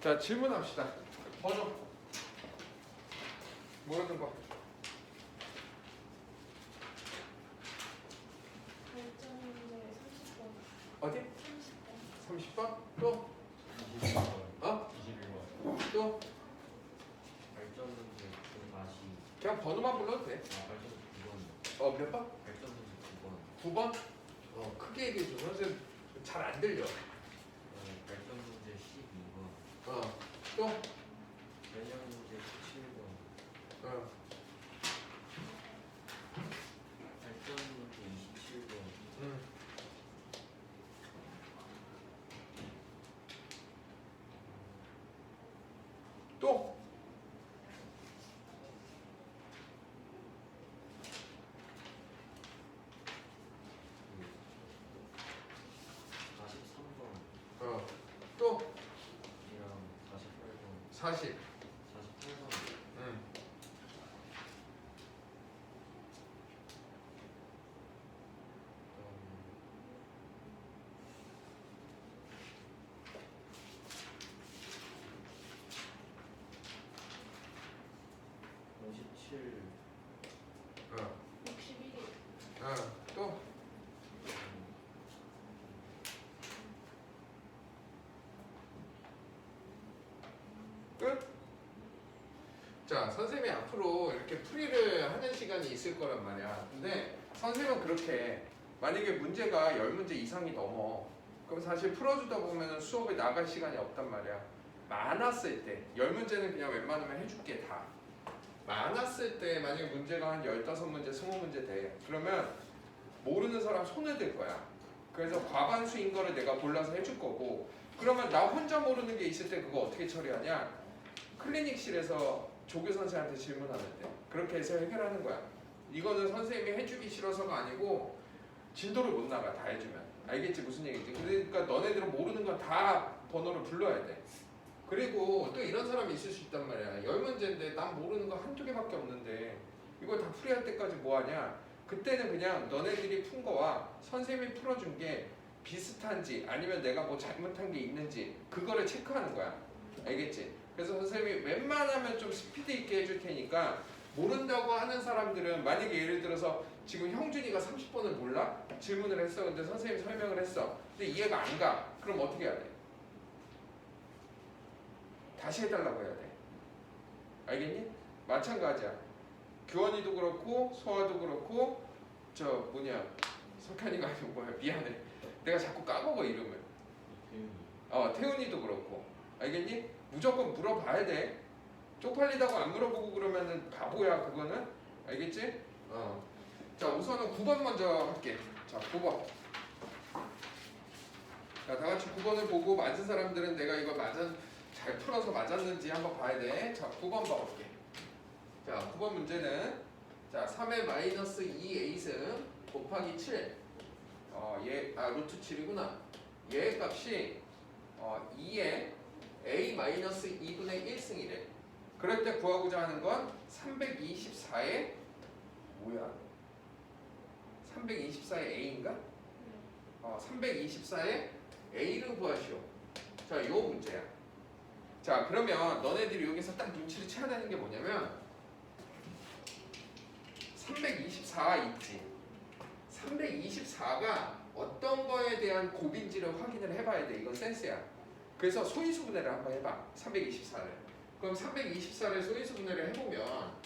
자, 질문합시다. 번호. 모르는 거. 발전문제 30번. 어디? 30번. 30번? 또? 21번. 어? 21번. 또? 발전 문제 그 다시. 그냥 번호만 불러도 돼. 발전 문제 9번. 몇 번? 발전 문제 9번. 9번? 크게 얘기해줘. 선생님 잘 안 들려. 발전 문제 12번. 또? 개념 문제 17번. 발전 문제 27번. 또? 43번. 또? 이랑 48번. 40. 48번. 그다음 57. 61일. 또? 끝? 자, 선생님이 앞으로 이렇게 풀이를 하는 시간이 있을 거란 말이야. 근데 선생님은 그렇게 만약에 문제가 10문제 이상이 넘어. 그럼 사실 풀어주다 보면 수업에 나갈 시간이 없단 말이야. 많았을 때 10문제는 그냥 웬만하면 해줄게 다. 많았을 때 만약에 문제가 한 15문제, 20문제 돼. 그러면 모르는 사람 손을 들 거야. 그래서 과반수인 거를 내가 골라서 해줄 거고, 그러면 나 혼자 모르는 게 있을 때 그거 어떻게 처리하냐? 클리닉실에서 조교 선생한테 질문하면 돼. 그렇게 해서 해결하는 거야. 이거는 선생님이 해주기 싫어서가 아니고 진도를 못 나가, 다 해주면. 알겠지 무슨 얘기인지. 그러니까 너네들은 모르는 건 다 번호를 불러야 돼. 그리고 또 이런 사람이 있을 수 있단 말이야. 10문제인데 난 모르는 거 한두 개밖에 없는데 이걸 다 풀이할 때까지 뭐 하냐? 그때는 그냥 너네들이 푼 거와 선생님이 풀어준 게 비슷한지 아니면 내가 뭐 잘못한 게 있는지 그거를 체크하는 거야. 알겠지? 그래서 선생님이 웬만하면 좀 스피드 있게 해줄 테니까 모른다고 하는 사람들은, 만약에 예를 들어서 지금 형준이가 30번을 몰라? 질문을 했어. 근데 선생님이 설명을 했어. 근데 이해가 안 가. 그럼 어떻게 해야 돼? 다시 해달라고 해야 돼. 알겠니? 마찬가지야. 규원이도 그렇고 소아도 그렇고 석현이가 아니고 미안해. 내가 자꾸 까먹어 이름을. 태훈이도 그렇고. 알겠니? 무조건 물어봐야 돼. 쪽팔리다고 안 물어보고 그러면은 바보야 그거는. 알겠지? 자, 우선은 9번 먼저 할게. 자, 9번. 자, 다 같이 9번을 보고 맞은 사람들은 내가 이거 잘 풀어서 맞았는지 한번 봐야 돼. 자, 9번 봐볼게. 자, 9번 문제는 자, 3의 마이너스 2a승 곱하기 7. 루트 7이구나. 얘의 값이 2의 a 마이너스 2분의 1승이래. 그럴 때 구하고자 하는 건 324의 뭐야? 324의 a인가? 324의 a를 구하시오. 자, 요 문제야. 자, 그러면 너네들이 여기서 딱 눈치를 채야 되는 게 뭐냐면 324 있지. 324가 어떤 거에 대한 곱인지를 확인을 해봐야 돼. 이건 센스야. 그래서 소인수분해를 한번 해봐. 324를. 그럼 324를 소인수분해를 해보면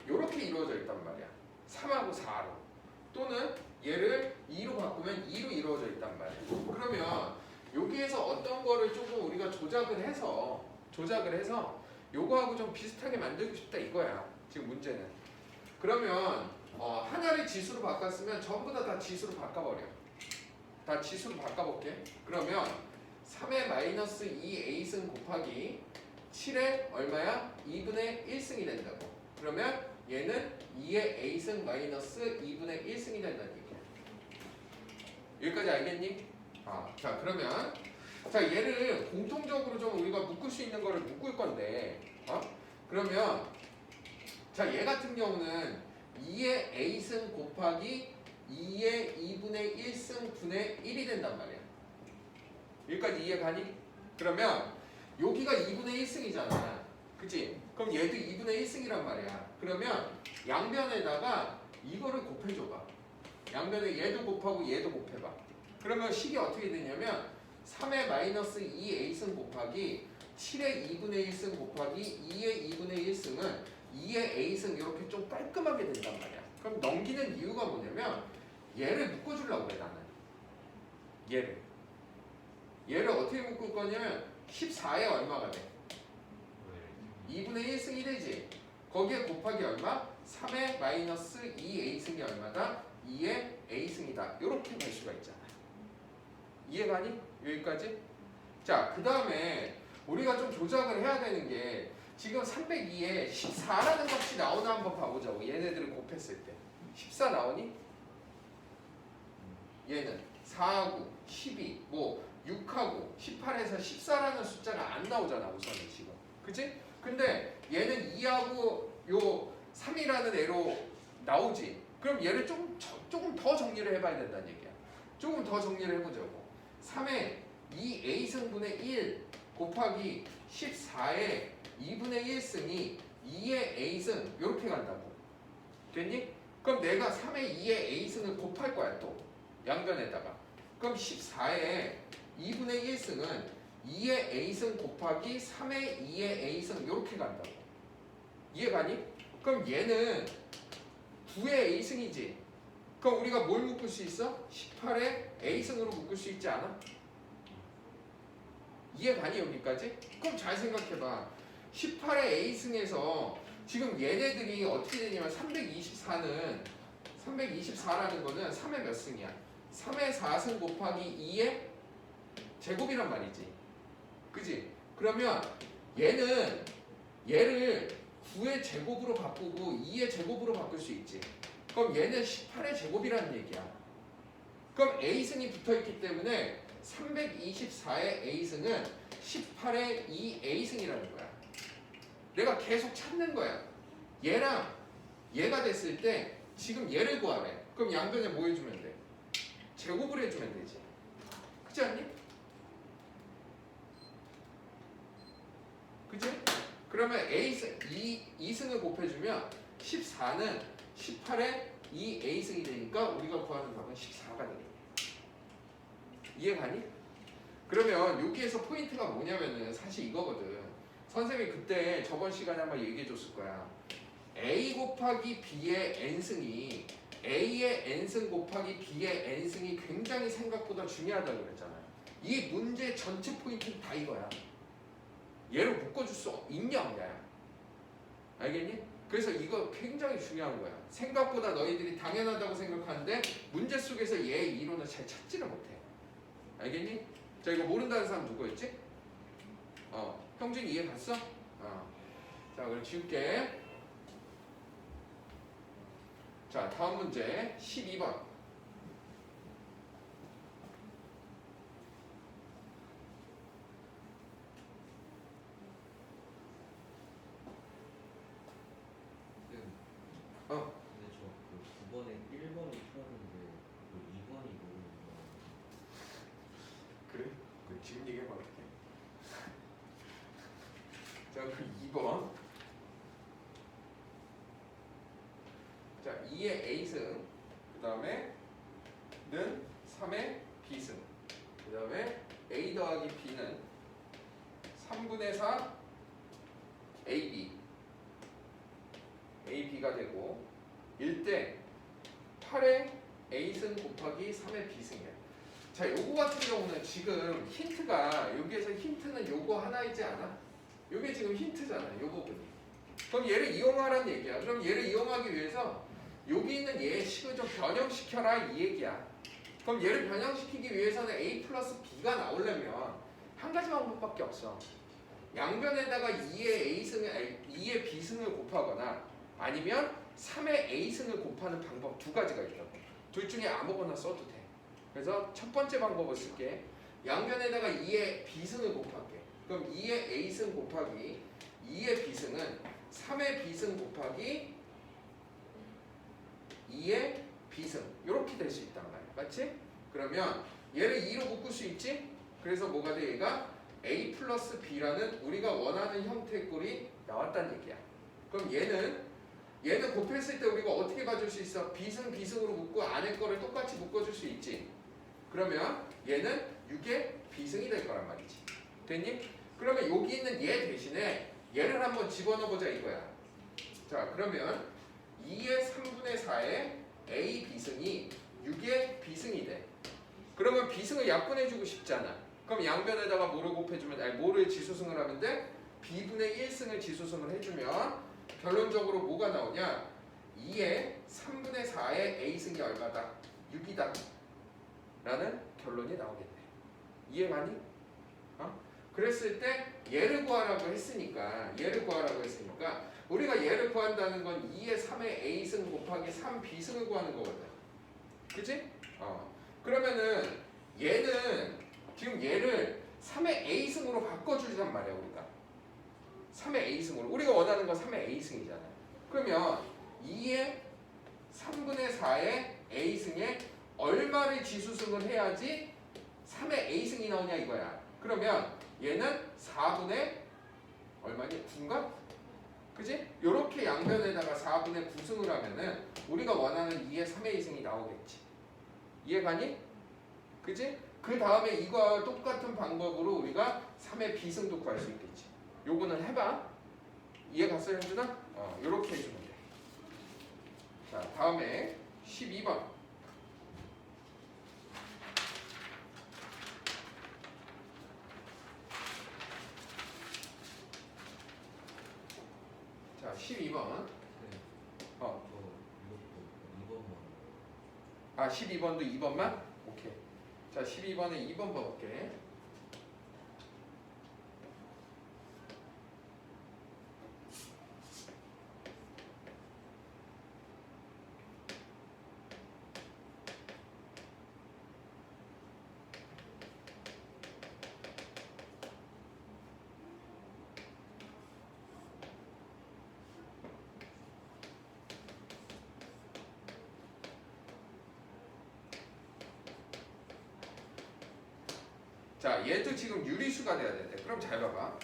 이렇게 이루어져 있단 말이야. 3하고 4로. 또는 얘를 2로 바꾸면 2로 이루어져 있단 말이야. 그러면 여기에서 어떤 거를 조금 우리가 조작을 해서 요거하고 좀 비슷하게 만들고 싶다 이거야. 지금 문제는. 그러면 하나를 지수로 바꿨으면 전부 다 지수로 바꿔버려. 다 지수로 바꿔볼게. 그러면 3의 마이너스 2a승 곱하기 7의 얼마야? 2분의 1승이 된다고. 그러면 얘는 2의 a승 마이너스 2분의 1승이 된다는 얘기야. 여기까지 알겠니? 자, 그러면 자, 얘를 공통적으로 좀 우리가 묶을 수 있는 거를 묶을 건데 그러면 자, 얘 같은 경우는 2의 a승 곱하기 2의 2분의 1승 분의 1이 된단 말이야. 여기까지 이해가니? 그러면 여기가 2분의 1승이잖아. 그치? 그럼 얘도 2분의 1승이란 말이야. 그러면 양변에다가 이거를 곱해줘봐. 양변에 얘도 곱하고 얘도 곱해봐. 그러면 식이 어떻게 되냐면 3의 마이너스 2a승 곱하기 7의 2분의 1승 곱하기 2의 2분의 1승은 2의 a승 이렇게 좀 깔끔하게 된단 말이야. 그럼 넘기는 이유가 뭐냐면 얘를 묶어주려고 해 나는. 얘를 어떻게 묶을 거냐면 14에 얼마가 돼? 2분의 1승이 되지. 거기에 곱하기 얼마? 3의 마이너스 2a승이 얼마다? 2의 a승이다. 이렇게 갈 수가 있잖아. 이해가니? 여기까지? 자, 그 다음에 우리가 좀 조작을 해야 되는 게 지금 302에 14라는 값이 나오나 한번 봐보자고. 얘네들을 곱했을 때 14 나오니? 얘는 4하고 12, 뭐 6하고 18에서 14라는 숫자가 안 나오잖아 우선은 지금. 그치? 근데 얘는 2하고 요 3이라는 애로 나오지. 그럼 얘를 조금 더 정리를 해봐야 된다는 얘기야. 조금 더 정리를 해보자고. 3의 2a승분의 1 곱하기 14의 2분의 1승이 2의 a승 이렇게 간다고. 됐니? 그럼 내가 3의 2의 a승을 곱할 거야 또 양변에다가. 그럼 14의 2분의 1승은 2의 a승 곱하기 3의 2의 a승 이렇게 간다고. 이해가니? 그럼 얘는 9의 a승이지. 그럼 우리가 뭘 묶을 수 있어? 18의 a승으로 묶을 수 있지 않아? 이해가니 여기까지? 그럼 잘 생각해봐. 18의 a승에서 지금 얘네들이 어떻게 되냐면 324라는 거는 3의 몇 승이야? 3의 4승 곱하기 2의 제곱이란 말이지. 그지? 그러면 얘는 얘를 9의 제곱으로 바꾸고 2의 제곱으로 바꿀 수 있지. 그럼 얘는 18의 제곱이라는 얘기야. 그럼 a승이 붙어있기 때문에 324의 a승은 18의 2a승이라는 거야. 내가 계속 찾는 거야. 얘랑 얘가 됐을 때 지금 얘를 구하래. 그럼 양변에 뭐 해주면 돼? 제곱을 해주면 되지. 그렇지 않니? 그치? 그러면 a승 2승을 곱해주면 14는 18의 2a승이 되니까 우리가 구하는 답은 14가 되겠네. 이해가니? 그러면 여기에서 포인트가 뭐냐면은 사실 이거거든. 선생님이 그때 저번 시간에 한번 얘기해 줬을 거야. a 곱하기 b의 n승이 a의 n승 곱하기 b의 n승이 굉장히 생각보다 중요하다고 그랬잖아요. 이 문제 전체 포인트는 다 이거야. 얘를 묶어줄 수 있냐 없냐야. 알겠니? 그래서 이거 굉장히 중요한 거야. 생각보다 너희들이 당연하다고 생각하는데 문제 속에서 얘 이론을 잘 찾지를 못해. 알겠니? 자, 이거 모른다는 사람 누구였지? 형준이 이해 갔어? 자, 그럼 지울게. 자, 다음 문제 12번. 근데 저 그 9번에 1번이 풀었는데 그 2번이 모르는 거. 그래? 그 지금 얘기해봐. 자, 그 2번. 자, 2의 a승, 그 다음에 는 3의 b승, 그 다음에 a 더하기 b는 3분의 4 ab가 되고 1대 8의 a승 곱하기 3의 b승이야. 자, 요거 같은 경우는 지금 힌트가 여기에서 힌트는 요거 하나 있지 않아? 요게 지금 힌트잖아, 요 부분이. 그럼 얘를 이용하라는 얘기야. 그럼 얘를 이용하기 위해서 여기 있는 얘의 식을 좀 변형시켜라 이 얘기야. 그럼 얘를 변형시키기 위해서는 a 플러스 b가 나오려면 한 가지 방법밖에 없어. 양변에다가 2의 b승을 곱하거나 아니면 3의 a승을 곱하는 방법 두 가지가 있다고. 둘 중에 아무거나 써도 돼. 그래서 첫 번째 방법을 쓸게. 양변에다가 2의 b승을 곱할게. 그럼 2의 a승 곱하기 2의 b승은 3의 b승 곱하기 2의 비승 이렇게 될 수 있단 말이야. 맞지? 그러면 얘를 2로 묶을 수 있지? 그래서 뭐가 돼? 얘가 A 플러스 B라는 우리가 원하는 형태의 꼴이 나왔다는 얘기야. 그럼 얘는 곱했을 때 우리가 어떻게 봐줄 수 있어? 비승 비승으로 묶고 안에 거를 똑같이 묶어줄 수 있지. 그러면 얘는 6의 비승이 될 거란 말이지. 됐니? 그러면 여기 있는 얘 대신에 얘를 한번 집어넣어보자 이거야. 자 그러면 2의 3분의 4의 A 비승이 6의 비승이 돼. 그러면 비승을 약분해주고 싶잖아. 그럼 양변에다가 뭐를 곱해주면 뭐를 지수승을 하면 돼? B분의 1승을 지수승을 해주면 결론적으로 뭐가 나오냐? 2의 3분의 4의 A승이 얼마다? 6이다 라는 결론이 나오겠네. 이해가니? 그랬을 때 얘를 구하라고 했으니까 우리가 얘를 구한다는 건 2의 3의 A승 곱하기 3B승을 구하는 거거든. 그치? 그러면은 지금 얘를 3의 A승으로 바꿔주란 말이야 우리가. 3의 A승으로. 우리가 원하는 건 3의 A승이잖아. 그러면 2의 3분의 4의 A승에 얼마를 지수승을 해야지 3의 A승이 나오냐 이거야. 그러면 얘는 4분의 얼마니? 9인가? 그지? 요렇게 양변에다가 4분의 9승을 하면은 우리가 원하는 2의 3의 A승이 나오겠지. 이해가니? 그지? 그 다음에 이거와 똑같은 방법으로 우리가 3의 B승도 구할 수 있겠지. 요거는 해봐. 이해 갔어요, 현준아? 요렇게 해주면 돼. 자, 다음에 12번. 자, 12번. 저 이것도 2번만. 12번도 2번만? 오케이. 자, 12번에 2번 봐볼게. 자, 얘도 지금 유리수가 돼야 되는데 그럼 잘 봐봐.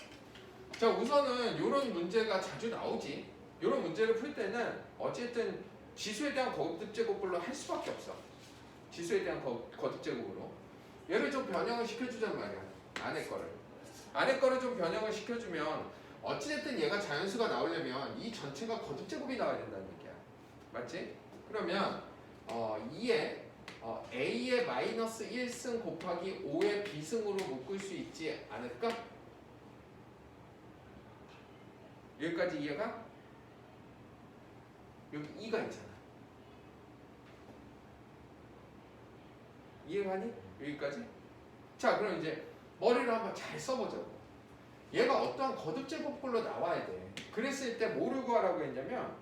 자, 우선은 이런 문제가 자주 나오지. 이런 문제를 풀 때는 어쨌든 지수에 대한 거듭 제곱으로 할 수밖에 없어. 지수에 대한 거듭 제곱으로 얘를 좀 변형을 시켜주잔 말이야. 안에 거를 좀 변형을 시켜주면 어찌됐든 얘가 자연수가 나오려면 이 전체가 거듭 제곱이 나와야 된다는 얘기야. 맞지? 그러면 2에 A의 마이너스 1승 곱하기 5의 B승으로 묶을 수 있지 않을까? 여기까지 이해가? 여기 2가 있잖아. 이해가니? 여기까지? 자, 그럼 이제 머리를 한번 잘 써보자고. 얘가 어떠한 거듭 제곱꼴로 나와야 돼. 그랬을 때 뭐를 구하라고 했냐면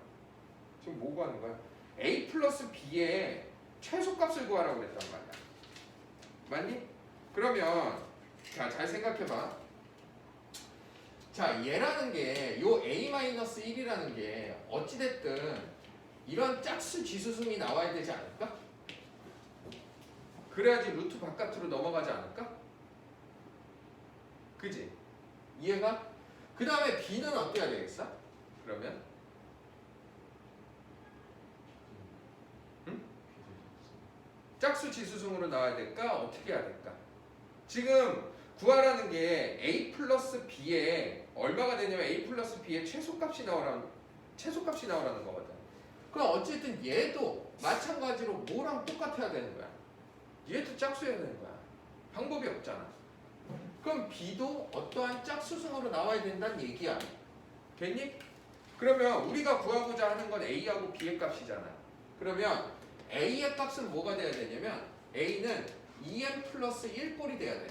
지금 뭐 구하는 거야? A 플러스 B의 최소값을 구하라고 그랬단 말이야. 맞니? 그러면 자, 잘 생각해봐. 자, 얘라는 게 요 A-1이라는 게 어찌됐든 이런 짝수 지수승이 나와야 되지 않을까? 그래야지 루트 바깥으로 넘어가지 않을까? 그지? 이해가? 그 다음에 B는 어때야 되겠어? 그러면 짝수 지수승으로 나와야 될까? 어떻게 해야 될까? 지금 구하라는 게 A 플러스 B에 얼마가 되냐면 A 플러스 B의 최소값이 나오라는 거거든. 그럼 어쨌든 얘도 마찬가지로 뭐랑 똑같아야 되는 거야. 얘도 짝수여야 되는 거야. 방법이 없잖아. 그럼 B도 어떠한 짝수승으로 나와야 된다는 얘기야. 됐니? 그러면 우리가 구하고자 하는 건 A하고 B의 값이잖아. 그러면 A의 값은 뭐가 돼야 되냐면 A는 2n 플러스 1꼴이 돼야 돼.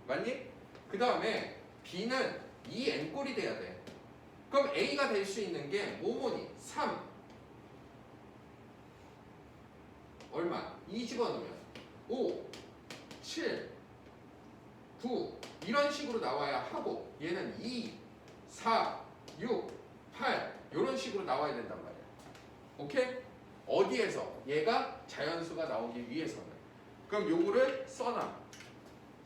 맞니? 그 다음에 B는 2n꼴이 돼야 돼. 그럼 A가 될 수 있는 게 뭐뭐니? 3 얼마? 2 집어넣으면 5 7 9 이런 식으로 나와야 하고 얘는 2 4 6 8 이런 식으로 나와야 된단 말이야. 오케이? 어디에서? 얘가 자연수가 나오기 위해서는. 그럼 요거를 써놔.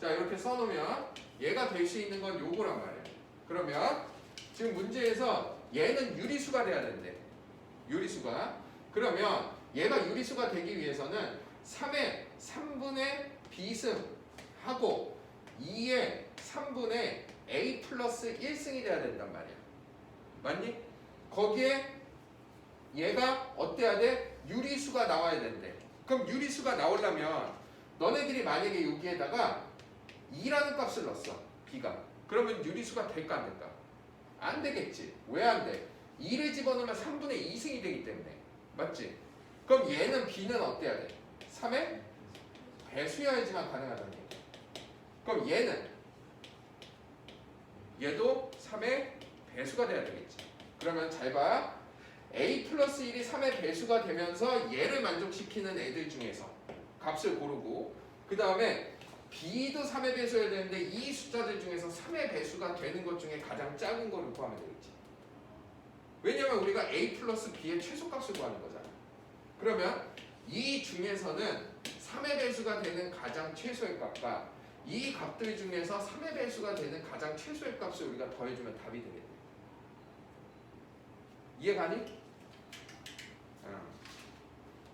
자, 이렇게 써놓으면 얘가 될 수 있는 건 요거란 말이야. 그러면 지금 문제에서 얘는 유리수가 돼야 된대. 유리수가. 그러면 얘가 유리수가 되기 위해서는 3의 3분의 비승하고 2의 3분의 a 플러스 1승이 돼야 된단 말이야. 맞니? 거기에 얘가 어때야 돼? 유리수가 나와야 된대. 그럼 유리수가 나오려면 너네들이 만약에 여기에다가 2라는 값을 넣었어. b가. 그러면 유리수가 될까 안 될까? 안 되겠지. 왜 안 돼? 2를 집어넣으면 3분의 2승이 되기 때문에. 맞지? 그럼 얘는 b는 어때야 돼? 3의 배수여야지만 가능하다는 얘기야. 그럼 얘도 3의 배수가 돼야 되겠지. 그러면 잘 봐. a 플러스 1이 3의 배수가 되면서 얘를 만족시키는 애들 중에서 값을 고르고 그 다음에 b도 3의 배수여야 되는데 이 숫자들 중에서 3의 배수가 되는 것 중에 가장 작은 거를 구하면 되겠지. 왜냐면 우리가 a 플러스 b의 최소값을 구하는 거잖아. 그러면 이 중에서는 3의 배수가 되는 가장 최소의 값과 이 값들 중에서 3의 배수가 되는 가장 최소의 값을 우리가 더해주면 답이 되겠네. 이해가니?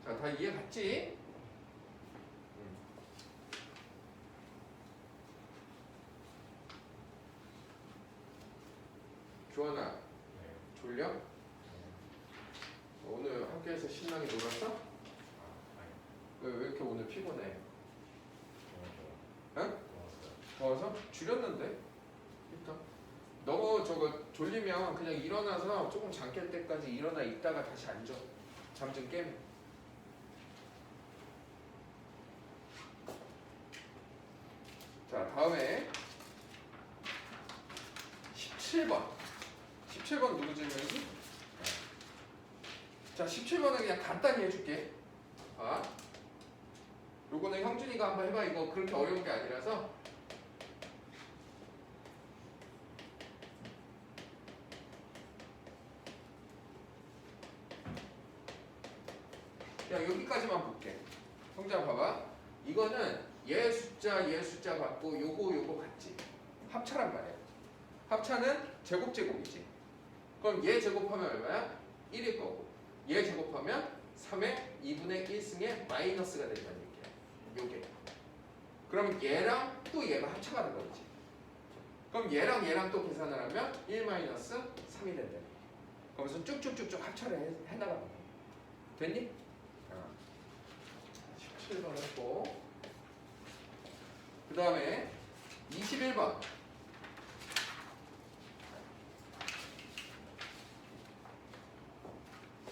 자, 다 이해갔지? 주원아, 졸려? 오늘 학교에서 신나게 놀았어? 왜 이렇게 오늘 피곤해? 응? 더워서? 줄였는데? 일단 너무 저거 졸리면 그냥 일어나서 조금 잠 깰 때까지 일어나 있다가 다시 앉아. 잠 좀 깨면. 자, 다음에 17번. 17번 누구 질문이지? 자, 17번은 그냥 간단히 해줄게. 아, 요거는 형준이가 한번 해봐. 이거 그렇게 어려운 게 아니라서. 야, 여기까지만 볼게. 형자 봐봐. 이거는 얘 숫자 같고 요거 같지. 합차란 말이야. 합차는 제곱이지. 그럼 얘 제곱하면 얼마야? 1일 거고 얘 제곱하면 3의 2분의 1승의 마이너스가 된다는 얘기야. 요게. 그럼 얘랑 또 얘가 합차가 되겠지. 그럼 얘랑 또 계산을 하면 1 마이너스 3이 된다는 얘기야. 그러면서 쭉쭉쭉쭉 합차를 해나가는 거야. 됐니? 17번 했고 그 다음에 21번.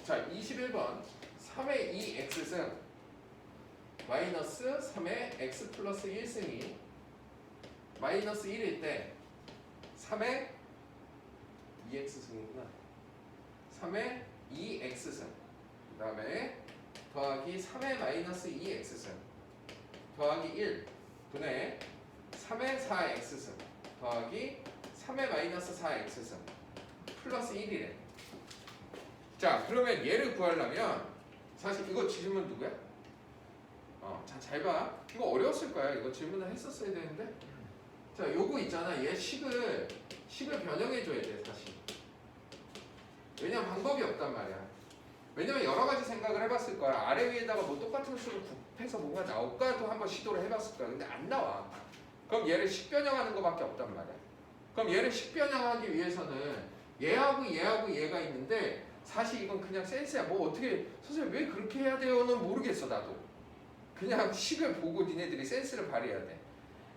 자, 21번 3의 2x승 마이너스 3의 x 플러스 1승이 마이너스 1일 때 3의 2x승이구나. 3의 2x승 그 다음에 더하기 3의 마이너스 2x승 더하기 1 분의 3의 4x승 더하기 3의 마이너스 4x승 플러스 1이래. 자, 그러면 얘를 구하려면 사실 이거 질문 누구야? 자, 잘 봐. 이거 어려웠을 거야. 이거 질문을 했었어야 되는데. 자, 요거 있잖아. 얘 식을 변형해 줘야 돼, 사실. 왜냐면 방법이 없단 말이야. 왜냐면 여러 가지 생각을 해봤을 거야. 아래 위에다가 뭐 똑같은 수를 곱해서 뭐가 나올까도 한번 시도를 해봤을 거야. 근데 안 나와. 그럼 얘를 식변형하는 거밖에 없단 말이야. 그럼 얘를 식변형하기 위해서는 얘하고 얘가 있는데 사실 이건 그냥 센스야. 뭐 어떻게 선생님 왜 그렇게 해야 돼요는 모르겠어 나도. 그냥 식을 보고 니네들이 센스를 발휘해야 돼.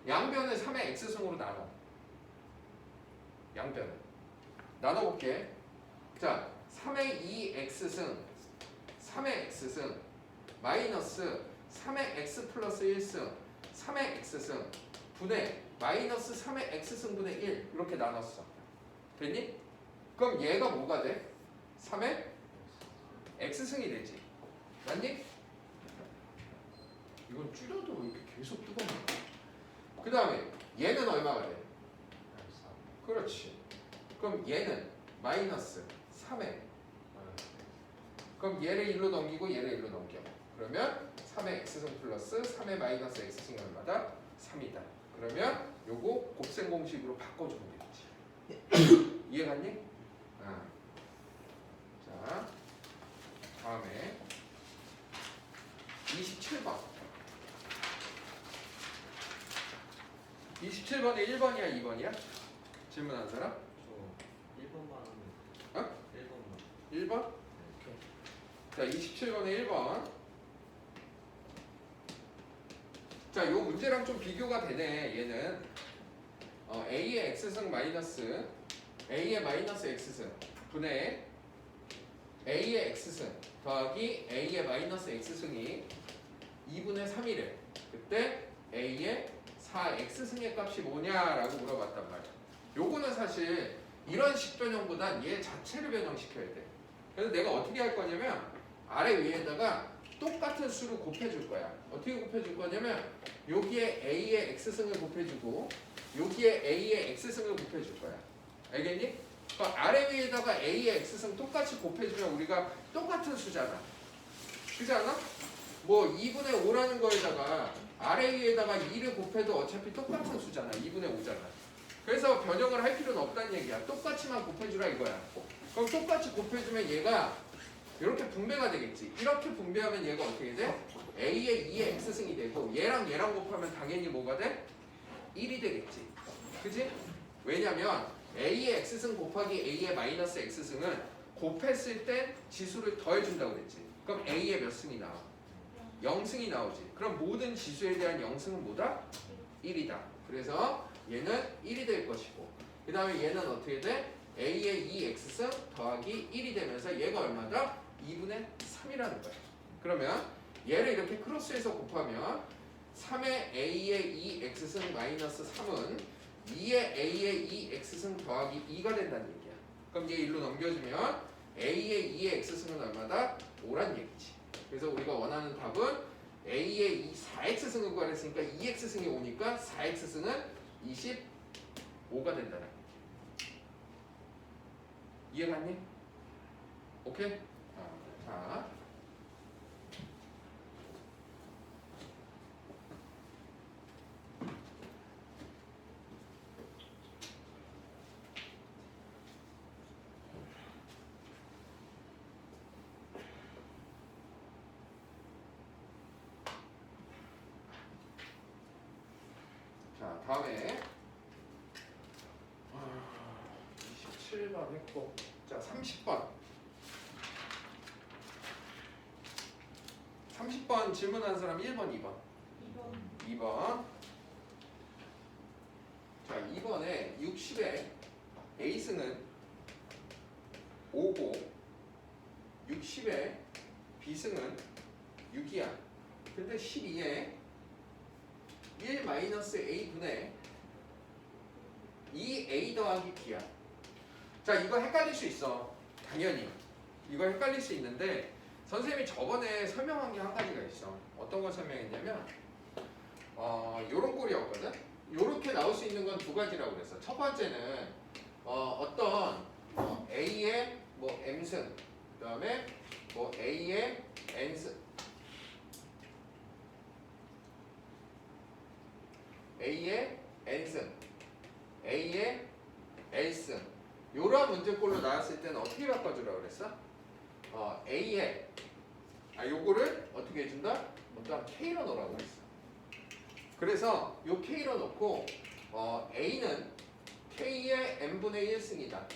양변을 3의 x승으로 나눠. 양변을 나눠볼게. 자, 3의 2x승 3의 x승 마이너스 3의 x 플러스 1승 3의 x승 분의 마이너스 3의 x승분의 1 이렇게 나눴어. 됐니? 그럼 얘가 뭐가 돼? 3의 x승이 되지. 맞니? 이건 줄여도 왜 이렇게 계속 뜨거워? 그 다음에 얘는 얼마가 돼? 그렇지. 그럼 얘는 마이너스 3의 그럼 얘를 1로 넘기고 얘를 1로 넘겨. 그러면 3의 x승 플러스 3의 마이너스 x승이 얼마다? 3이다. 그러면 요거 곱셈 공식으로 바꿔주면 되겠지. 이해갔니? 자, 다음에 27번. 27번에 1번이야, 2번이야? 질문한 사람? 저 1번만 하면 어? 1번만. 1번? 자, 27번에 1번. 자, 요 문제랑 좀 비교가 되네. 얘는 a의 x승 마이너스 a의 마이너스 x승 분의 a의 x승 더하기 a의 마이너스 x승이 2분의 3이래. 그때 a의 4x승의 값이 뭐냐라고 물어봤단 말이야. 요거는 사실 이런 식 변형보단 얘 자체를 변형시켜야 돼. 그래서 내가 어떻게 할 거냐면 아래 위에다가 똑같은 수를 곱해줄 거야. 어떻게 곱해줄 거냐면 여기에 a의 x승을 곱해주고 여기에 a의 x승을 곱해줄 거야. 알겠니? 그러니까 아래 위에다가 a의 x승 똑같이 곱해주면 우리가 똑같은 수잖아. 그렇지 않아? 뭐 2분의 5라는 거에다가 아래 위에다가 2를 곱해도 어차피 똑같은 수잖아. 2분의 5잖아. 그래서 변형을 할 필요는 없다는 얘기야. 똑같이만 곱해주라 이거야. 그럼 똑같이 곱해주면 얘가 이렇게 분배가 되겠지. 이렇게 분배하면 얘가 어떻게 돼? a의 2의 x승이 되고 얘랑 얘랑 곱하면 당연히 뭐가 돼? 1이 되겠지. 그지? 왜냐면 a의 x승 곱하기 a의 마이너스 x승은 곱했을 때 지수를 더해준다고 그랬지. 그럼 a의 몇 승이 나와? 0승이 나오지. 그럼 모든 지수에 대한 0승은 뭐다? 1이다. 그래서 얘는 1이 될 것이고 그 다음에 얘는 어떻게 돼? a의 2x승 더하기 1이 되면서 얘가 얼마다? 2분의 3이라는 거야. 그러면 얘를 이렇게 크로스해서 곱하면 3의 a의 2x승 마이너스 3은 2의 a의 2x승 더하기 2가 된다는 얘기야. 그럼 얘 1로 넘겨주면 a의 2의 x승은 얼마다? 5란 얘기지. 그래서 우리가 원하는 답은 a의 4x승을 구하랬으니까 2x승이 5니까 4x승은 25가 된다는 거야. 이해갔니? 오케이? 자. 자, 다음에 27번 했고 자, 30번 30번 질문한 사람 1번, 2번 2번 자, 2번에 60에 A승은 5고 60에 B승은 6이야. 근데 12에 1-A분의 2A 더하기 B야. 자, 이거 헷갈릴 수 있어. 당연히 이거 헷갈릴 수 있는데 선생님이 저번에 설명한 게 한 가지가 있어. 어떤 걸 설명했냐면 요런 꼴이었거든. 요렇게 나올 수 있는 건 두 가지라고 그랬어. 첫 번째는 어떤 A의 뭐 M승 그 다음에 뭐 A의 N승 A의 N승 A의 L승 요런 문제꼴로 나왔을 때는 어떻게 바꿔주라고 그랬어? A의 요거를 어떻게 해준다? 어떤 K로 넣으라고 했어. 그래서 요 K로 넣고 A는 K의 N분의 1승이다.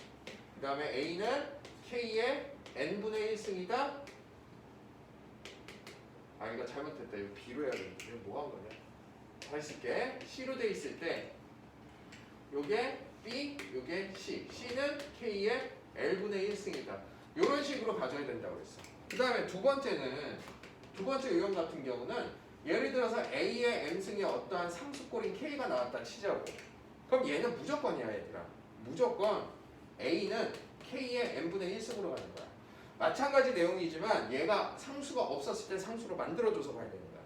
그 다음에 A는 K의 N분의 1승이다. 이거 잘못했다. 이거 B로 해야 되는데 이거 뭐 한 거냐? 다시 쓸게. C로 돼 있을 때 요게 B, 요게 C. C는 K의 L분의 1승이다. 요런 식으로 가져야 된다고 그랬어. 그 다음에 두 번째 유형 같은 경우는 예를 들어서 A의 M승에 어떠한 상수꼴인 K가 나왔다 치자고. 그럼 얘는 무조건이야 얘들아. 무조건 A는 K의 N분의 1승으로 가는 거야. 마찬가지 내용이지만 얘가 상수가 없었을 때 상수로 만들어줘서 가야 되는 거야.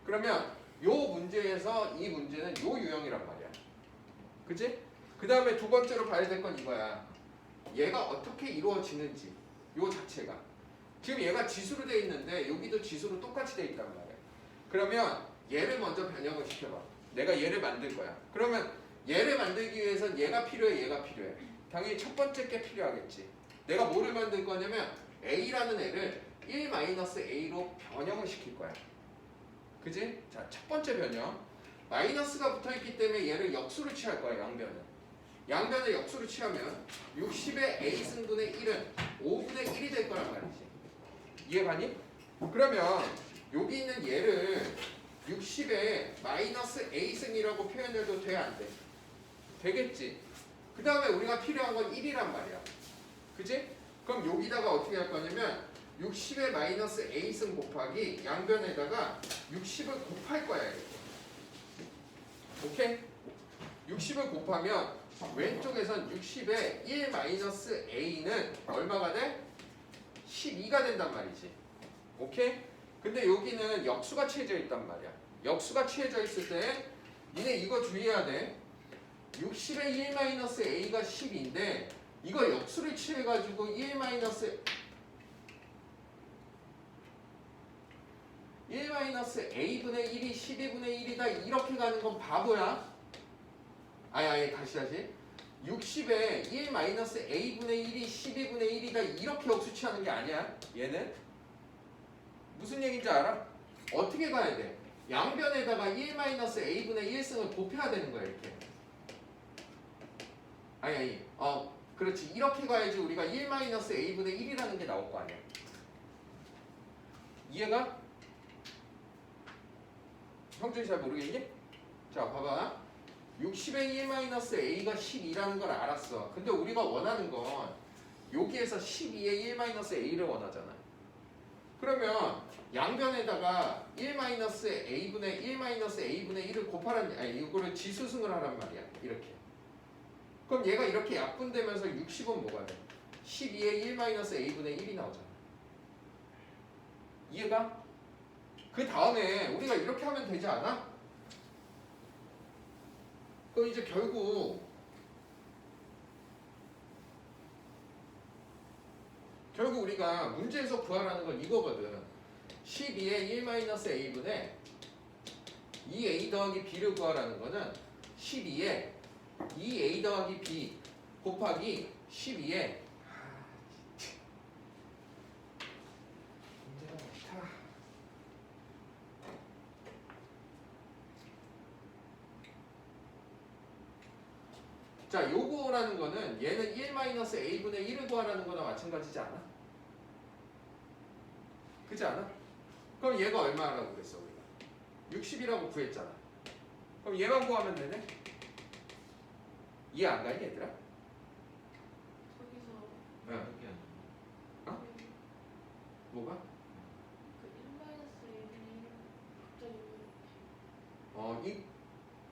그러면 요 문제에서 이 문제는 요 유형이란 말이야. 그치? 그 다음에 두 번째로 봐야 될 건 이거야. 얘가 어떻게 이루어지는지 요 자체가. 지금 얘가 지수로 돼 있는데 여기도 지수로 똑같이 돼 있단 말이야. 그러면 얘를 먼저 변형을 시켜봐. 내가 얘를 만들 거야. 그러면 얘를 만들기 위해선 얘가 필요해, 얘가 필요해. 당연히 첫 번째 게 필요하겠지. 내가 뭐를 만들 거냐면 A라는 애를 1-A로 변형을 시킬 거야. 그지? 자, 첫 번째 변형. 마이너스가 붙어있기 때문에 얘를 역수로 취할 거야, 양변은. 양변을 역수로 취하면 60의 A승분의 1은 5분의 1이 될 거란 말이지. 이해가니? 그러면 여기 있는 얘를 60의 마이너스 A승이라고 표현해도 돼, 안 돼? 되겠지. 그 다음에 우리가 필요한 건 1이란 말이야. 그지? 그럼 여기다가 어떻게 할 거냐면 60의 마이너스 A승 곱하기 양변에다가 60을 곱할 거야, 이렇게. 오케이? 60을 곱하면 왼쪽에선 60의 1-A는 얼마가 돼? 12가 된단 말이지. 오케이? 근데 여기는 역수가 취해져 있단 말이야. 역수가 취해져 있을 때 니네 이거 주의해야 돼. 60의 1-A가 10인데 이거 역수를 취해가지고 1-A분의 1이 12분의 1이다 이렇게 가는 건 바보야. 아니 다시 60에 1-A분의 1이 12분의 1이다 이렇게 역수 취하는 게 아니야. 얘는 무슨 얘기인지 알아? 어떻게 가야 돼? 양변에다가 1-A분의 1승을 곱해야 되는 거야, 이렇게. 그렇지. 이렇게 가야지 우리가 1-A분의 1이라는 게 나올 거 아니야. 이해가? 형준이 잘 모르겠니? 자, 봐봐. 60의 1-A가 12라는 걸 알았어. 근데 우리가 원하는 건 여기에서 12의 1-A를 원하잖아. 그러면 양변에다가 1-A분의 1을 곱하라는, 이거를 지수승을 하란 말이야. 이렇게. 그럼 얘가 이렇게 약분되면서 60은 뭐가 돼? 12의 1-A분의 1이 나오잖아. 이해가? 그 다음에 우리가 이렇게 하면 되지 않아? 그럼 이제 결국 우리가 문제에서 구하라는 건 이거거든. 12의 1-A분의 2A 더하기 B를 구하라는 거는 12의 2A 더하기 B 곱하기 12의 문제가 많다. 자, 요거라는 거는 얘는 1-A분의 1을 구하라는 거나 마찬가지지 않아? 그지 않아? 그럼 얘가 얼마라고 그랬어, 우리가? 60이라고 구했잖아. 그럼 얘만 구하면 되네? 이해 안 가니, 얘들아? 저기서 응. 그게 아니야. 어? 뭐가? 그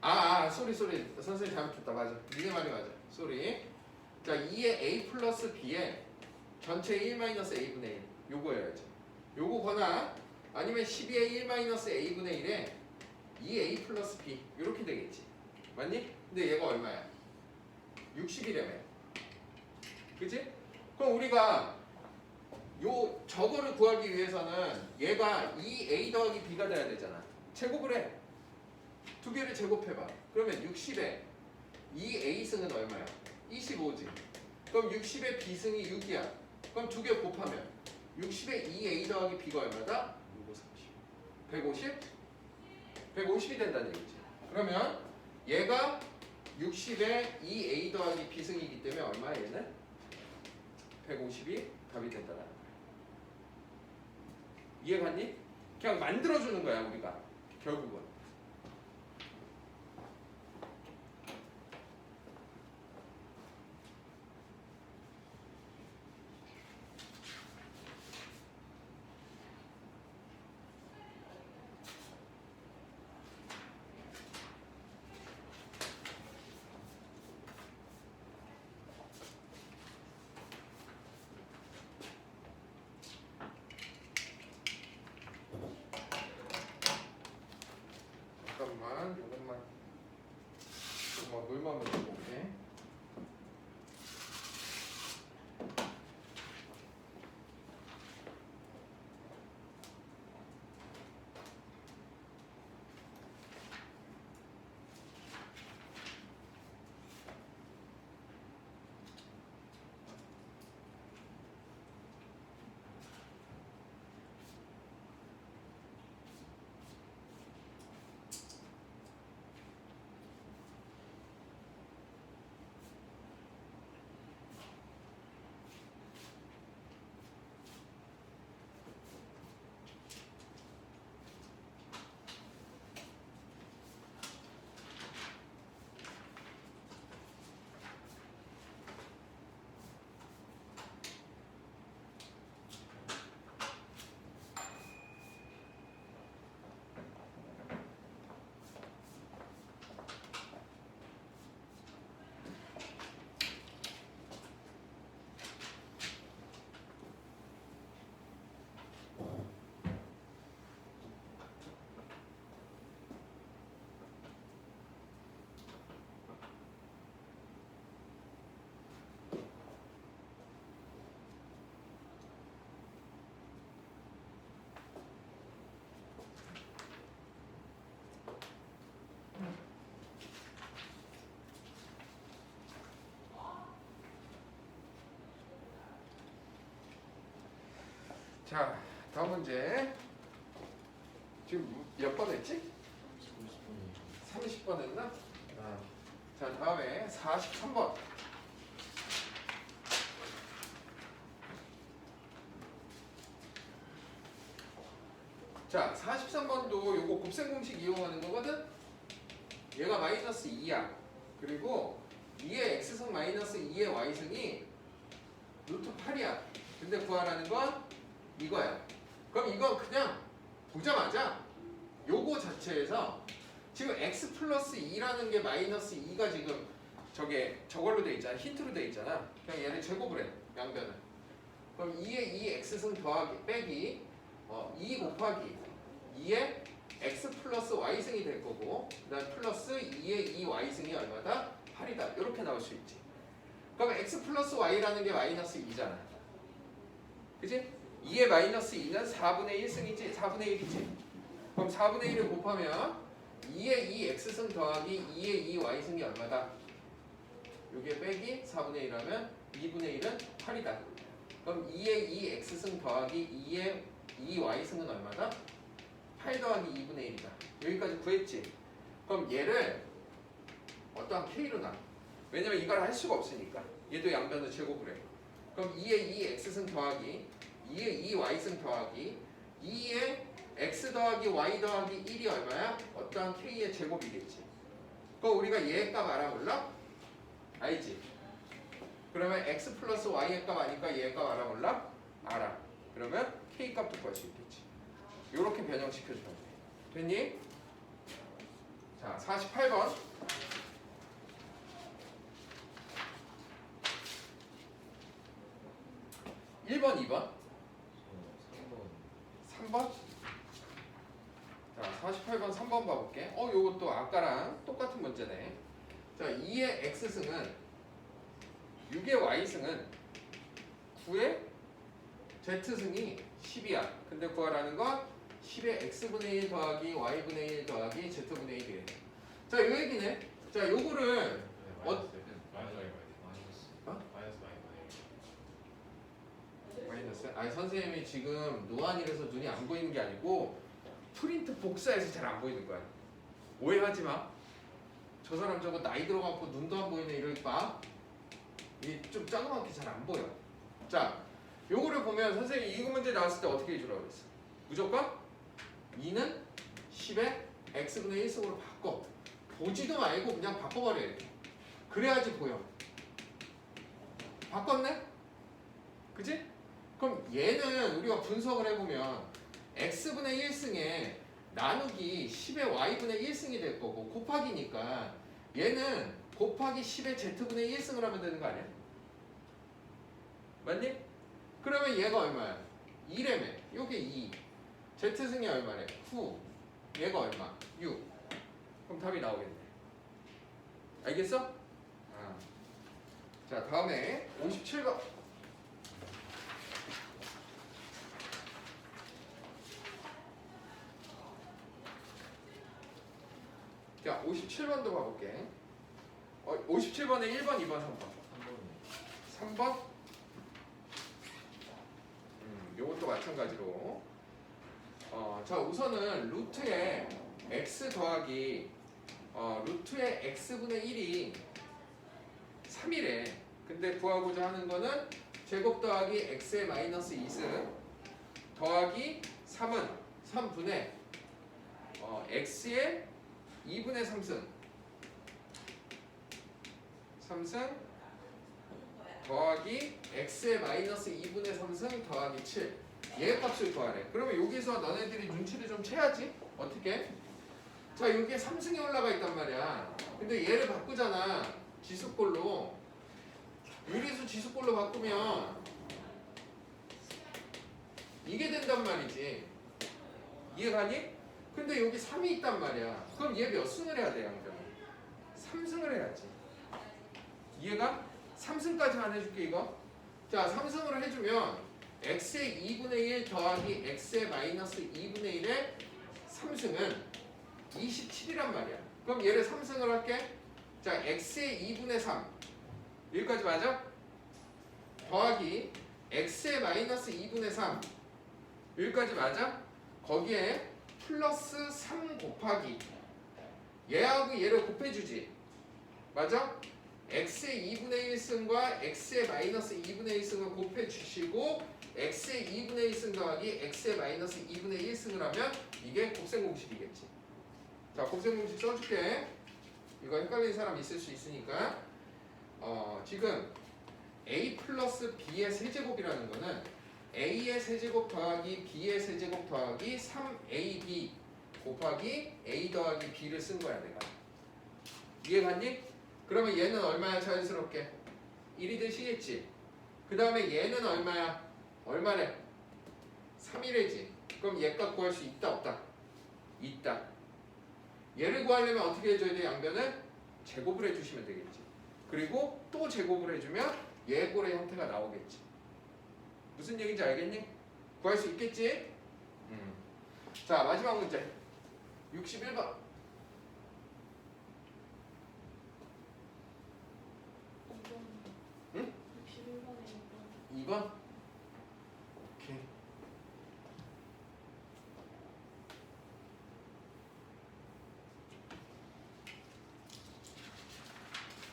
1-A분의 쏘리. 선생님 잘못했다. 맞아. 니네 말이 맞아. 쏘리. 자, 2의 A 플러스 B에 전체 1-A분의 1. 요거여야지. 요거거나 아니면 12의 1-A분의 1에 2A 플러스 B. 요렇게 되겠지. 맞니? 근데 얘가 얼마야? 60이라며. 그치? 그럼 우리가 저거를 구하기 위해서는 얘가 2A 더하기 B가 돼야 되잖아. 제곱을 해. 두 개를 제곱해봐. 그러면 60에 2A승은 얼마야? 25지. 그럼 60의 B승이 6이야. 그럼 두 개 곱하면 60의 2A 더하기 B가 얼마다? 150? 150이 된다는 얘기지. 그러면 얘가 60의 2A 더하기 B승이기 때문에 얼마야 얘는? 150이 답이 된다는 거야. 이해갔니? 그냥 만들어주는 거야 우리가 결국은. 잠깐만, 이것만 물만 먼저 볼게. 자, 다음 문제. 지금 몇 번 했지? 30번 했나? 자, 다음에 43번. 자, 43번도 요거 곱셈 공식 이용하는 거거든? 얘가 마이너스 2야. 그리고 2의 x승 마이너스 2의 y승이 루트 8이야. 근데 구하라는 건 이거야. 그럼 이건 그냥 보자마자 요거 자체에서 지금 x 플러스 2라는 게 마이너스 2가 지금 저걸로 돼 있잖아. 힌트로 돼 있잖아. 그냥 얘를 제곱을 해. 양변을. 그럼 2의 2 x승 더하기 빼기 2 곱하기 2의 x 플러스 y승이 될 거고 그 다음 플러스 2의 2 y승이 얼마다? 8이다. 이렇게 나올 수 있지. 그럼 x 플러스 y라는 게 마이너스 2잖아. 그치? 2의 마이너스 2는 4분의 1승이지? 4분의 1이지? 그럼 4분의 1을 곱하면 2의 2 x승 더하기 2의 2 y승이 얼마다? 요게 빼기 4분의 1하면 2분의 1은 8이다. 그럼 2의 2 x승 더하기 2의 2 y승은 얼마다? 8 더하기 2분의 1이다. 여기까지 구했지? 그럼 얘를 어떠한 k로 나. 왜냐면 이걸 할 수가 없으니까. 얘도 양변을 제곱을 해. 그럼 2의 2 x승 더하기 2의 2 y승 더하기 2의 x 더하기 y 더하기 1이 얼마야? 어떠한 k의 제곱이겠지. 그럼 우리가 얘의 값 알아 몰라? 알지? 그러면 x 플러스 y의 값 아니까 얘의 값 알아 몰라? 알아. 그러면 k 값도 구할 수 있겠지. 요렇게 변형시켜주면 돼. 됐니? 자, 48번. 1번, 2번? 3번? 자, 48번 3번 봐볼게. 요것도 아까랑 똑같은 문제네. 자, 2의 x승은 6의 y승은 9의 z승이 10이야. 근데 구하라는 건 10의 x분의 1 더하기 y분의 1 더하기 z분의 1이래. 자, 요 얘기네. 자, 요거를 마이너스? 아니 선생님이 지금 노안이라서 눈이 안 보이는 게 아니고 프린트 복사해서 잘 안 보이는 거야. 오해하지 마. 저 사람 저거 나이 들어갖고 눈도 안 보이네 이럴 봐. 이게 좀 조그맣게 잘 안 보여. 자, 요거를 보면 선생님이 이거 문제 나왔을 때 어떻게 해주라고 그랬어? 무조건 2는 10의 x분의 1승으로 바꿔. 보지도 말고 그냥 바꿔버려야 돼. 그래야지 보여. 바꿨네? 그지? 그럼 얘는 우리가 분석을 해보면 x분의 1승에 나누기 10의 y분의 1승이 될 거고 곱하기니까 얘는 곱하기 10의 z분의 1승을 하면 되는 거 아니야? 맞니? 그러면 얘가 얼마야? 2래매. 요게 2. z승이 얼마래? 9. 얘가 얼마? 6. 그럼 답이 나오겠네. 알겠어? 자, 다음에 57번. 자, 57번도 봐볼게. 57번에 1번, 2번, 3번. 3번? 요것도 마찬가지로. 자, 우선은 루트에 x 더하기 루트의 x분의 1이 3이래. 근데 구하고자 하는 거는 제곱 더하기 x의 마이너스 2승 더하기 3은 3분의 x의 2분의 3승 3승 더하기 x의 마이너스 2분의 3승 더하기 7 얘 값을 구하래. 그러면 여기서 너네들이 눈치를 좀 채야지. 어떻게? 자, 여기에 3승이 올라가 있단 말이야. 근데 얘를 바꾸잖아. 지수꼴로. 유리수 지수꼴로 바꾸면 이게 된단 말이지. 이해가니? 근데 여기 3이 있단 말이야. 그럼 얘 몇 승을 해야 돼, 양변은? 3승을 해야지. 이해가? 3승까지만 해줄게, 이거. 자, 3승을 해주면 x의 2분의 1 더하기 x의 마이너스 2분의 1의 3승은 27이란 말이야. 그럼 얘를 3승을 할게. 자, x의 2분의 3 여기까지 맞아? 더하기 x의 마이너스 2분의 3 여기까지 맞아? 거기에 플러스 3 곱하기 얘하고 얘를 곱해주지. 맞아? x의 2분의 1승과 x의 마이너스 2분의 1승을 곱해주시고 x의 2분의 1승 더하기 x의 마이너스 2분의 1승을 하면 이게 곱셈공식이겠지. 자, 곱셈공식 써줄게. 이거 헷갈리는 사람 있을 수 있으니까. 지금 a 플러스 b의 세제곱이라는 거는 a의 세제곱 더하기 b의 세제곱 더하기 3ab 곱하기 a 더하기 b를 쓴 거야 내가. 이해갔니? 그러면 얘는 얼마야 자연스럽게? 1이 되시겠지. 그 다음에 얘는 얼마야? 얼마래? 3이래지. 그럼 얘값 구할 수 있다 없다? 있다. 얘를 구하려면 어떻게 해줘야 돼? 양변을 제곱을 해주시면 되겠지. 그리고 또 제곱을 해주면 얘꼴의 형태가 나오겠지. 무슨 얘기인지 알겠니? 구할 수 있겠지? 자, 마지막 문제 61번. 2번. 응? 61번에 2번. 2번? 오케이.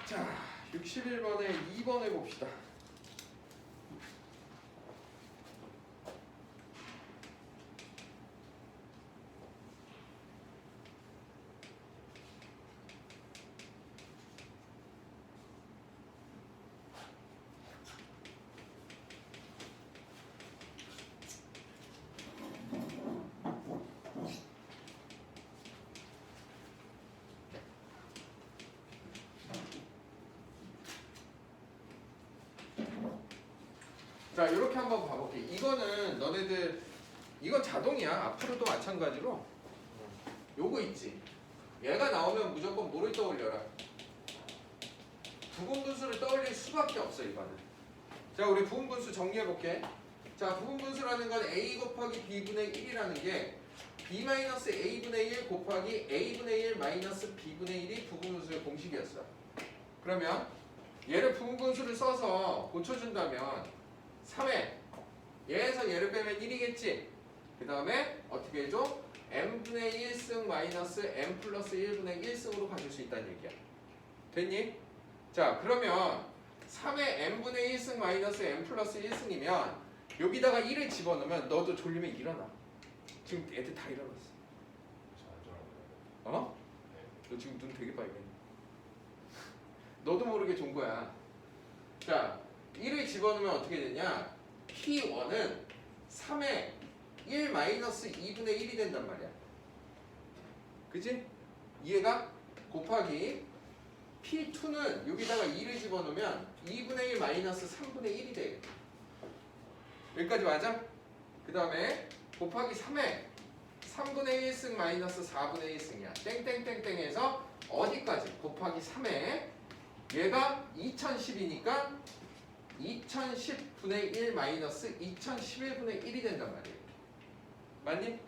자, 61번에 2번 해봅시다. 자, 이렇게 한번 봐볼게. 이거는 너네들 이건 자동이야. 앞으로도 마찬가지로 요거 있지. 얘가 나오면 무조건 뭐를 떠올려라? 부분분수를 떠올릴 수밖에 없어 이거는. 자, 우리 부분분수 정리해볼게. 자, 부분분수라는 건 a 곱하기 b분의 1이라는 게 b-a분의 1 곱하기 a분의 1 마이너스 b분의 1이 부분분수의 공식이었어. 그러면 얘를 부분분수를 써서 고쳐준다면 3회 얘에서 얘를 빼면 1이겠지. 그 다음에 어떻게 해줘? n분의 1승 마이너스 n 플러스 1분의 1승으로 가질 수 있다는 얘기야. 됐니? 자, 그러면 3의 n분의 1승 마이너스 n 플러스 1승이면 여기다가 1을 집어넣으면 너도 졸리면 일어나. 지금 애들 다 일어났어. 어? 너 지금 눈 되게 빨개. 너도 모르게 존 거야. 자, 1을 집어넣으면 어떻게 되냐? P1은 3의 1 마이너스 2분의 1이 된단 말이야. 그치? 이해가? 곱하기 P2는 여기다가 2를 집어넣으면 2분의 1 마이너스 3분의 1이 돼. 여기까지 맞아? 그 다음에 곱하기 3에 3분의 1승 마이너스 4분의 1승이야. 땡땡땡땡해서 어디까지? 곱하기 3에 얘가 2010이니까 2010분의 1 마이너스 2011분의 1이 된단 말이에요. 맞니?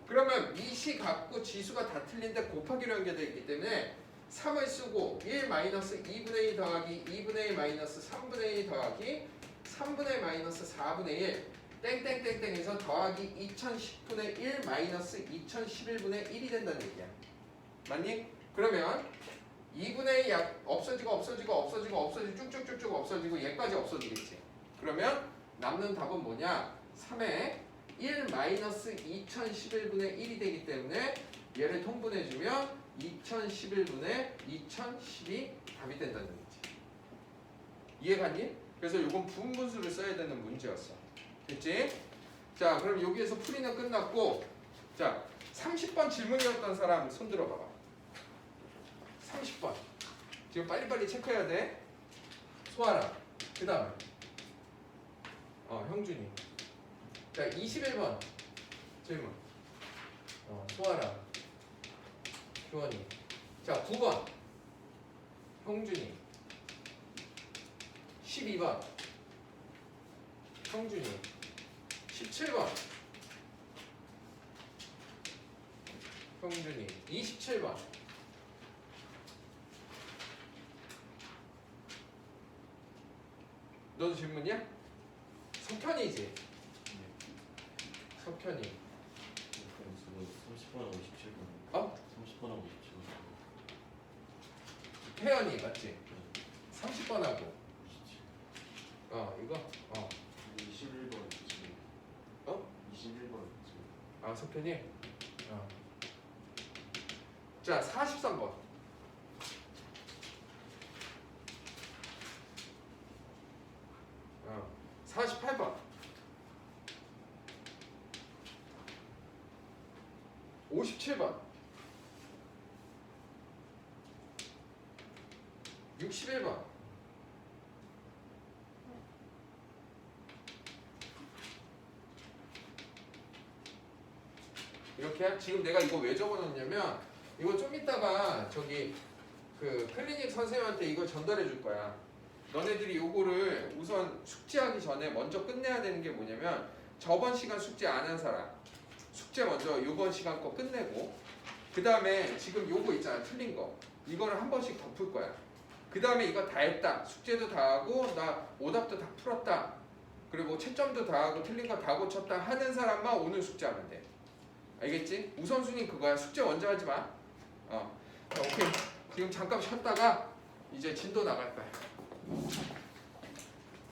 그러면 이 시 갖고 지수가 다 틀린데 곱하기로 연결되어 있기 때문에 3을 쓰고 1 마이너스 2분의 1 더하기 2분의 1 마이너스 3분의 1 더하기 3분의 1 마이너스 4분의 1 땡땡땡땡해서 더하기 2010분의 1 마이너스 2011분의 1이 된다는 얘기야. 맞니? 그러면 2분의 1 약 없어지고 쭉쭉쭉쭉 없어지고 얘까지 없어지겠지. 그러면 남는 답은 뭐냐? 3의 1 마이너스 2011분의 1이 되기 때문에 얘를 통분해주면 2011분의 2010이 답이 된다는 거지. 이해갔니? 그래서 이건 부분분수를 써야 되는 문제였어. 됐지? 자, 그럼 여기에서 풀이는 끝났고, 자, 30번 질문이었던 사람 손 들어봐봐. 30번. 지금 빨리빨리 체크해야 돼. 소아라. 그 다음에 형준이. 자, 21번 질문. 소아라. 교원이. 자, 9번 형준이. 12번 형준이. 17번 형준이. 27번 너도 질문이야? 성편이지? 석현이. 그럼 지금 30번하고 27번. 어? 30번하고 27번. 태연이 맞지? 30번하고. 27. 이거? 21번 지금. 어? 21번 지금. 석현이? 자, 43번. 48번. 57번. 61번. 이렇게 지금 내가 이거 왜 적어놨냐면 이거 좀 이따가 저기 그 클리닉 선생님한테 이걸 전달해 줄 거야. 너네들이 요거를 우선 숙제하기 전에 먼저 끝내야 되는 게 뭐냐면 저번 시간 숙제 안 한 사람 숙제 먼저 요번 시간 거 끝내고 그 다음에 지금 요거 있잖아 틀린 거 이거를 한 번씩 덮을 거야. 그 다음에 이거 다 했다 숙제도 다 하고 나 오답도 다 풀었다 그리고 채점도 다 하고 틀린 거 다 고쳤다 하는 사람만 오늘 숙제하면 돼. 알겠지? 우선순위 그거야. 숙제 먼저 하지 마. 오케이. 지금 잠깐 쉬었다가 이제 진도 나갈 거야.